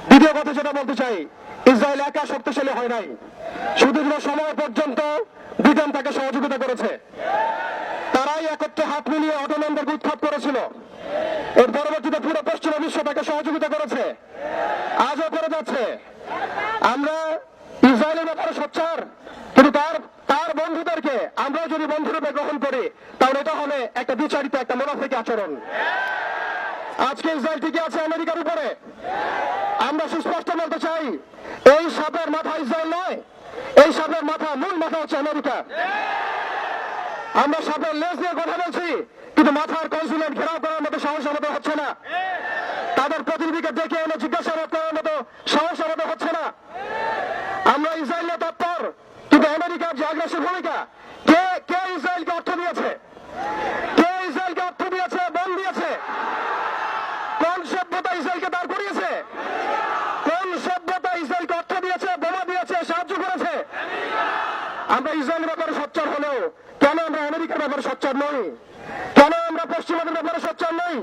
দ্বিতীয় কথা যেটা বলতে চাই, ইসরায়েল একা শক্তিশালী হয় নাই, সুদীর্ঘ সময় পর্যন্ত ব্রিটেন তাকে সহযোগিতা করেছে। তারাই একত্রে হাত মিলিয়ে অটোম্যানদেরকে উৎখাত করেছিল। এর পরবর্তীতে পুরো পশ্চিমা বিশ্ব তাকে সহযোগিতা করেছে, আজও করে যাচ্ছে। আমরা ইসরায়েলের ব্যাপারে সোচ্চার, কিন্তু তার বন্ধুদেরকে আমরাও যদি বন্ধুরূপে গ্রহণ করি তাহলে এটা হবে একটা বিচারিত, একটা মুনাফিক আচরণ। আজকে ইসরায়েল টিকে আছে আমেরিকার উপরে। আমরা সুস্পষ্ট বলতে চাই, এই সাপের মাথা ইসরায়েল নয়, এই সাপের মাথা, মূল মাথা হচ্ছে আমেরিকা। আমরা সাপের লেজ নিয়ে কথা বলছি, কিন্তু মাথার কনসুলেট ঘেরাও করার মতো সাহস আমাদের হচ্ছে না। তাদের প্রতিনিধিকে ডেকে এনে জিজ্ঞাসাবাদ করার মতো সাহস আমাদের হচ্ছে না। আমরা ইসরায়েলের তৎপর, কিন্তু আমেরিকার যে আগ্রাসী ভূমিকা, কে ইসরায়েলকে অর্থ দিয়েছে, কে ইসরায়েলকে অর্থ দিয়েছে, বল দিয়েছে? কোন সভ্যতা ইসরায়েলকে দাঁড় করিয়েছে? কোন সভ্যতা ইসরায়েলকে অর্থ দিয়েছে, বোমা দিয়েছে, সাহায্য করেছে? আমরা ইসরায়েলের ব্যাপারে সোচ্চার হলেও কেন আমরা আমেরিকার ব্যাপারে সোচ্চার নই? কেন আমরা পশ্চিমাদের ব্যাপারে সোচ্চার নই?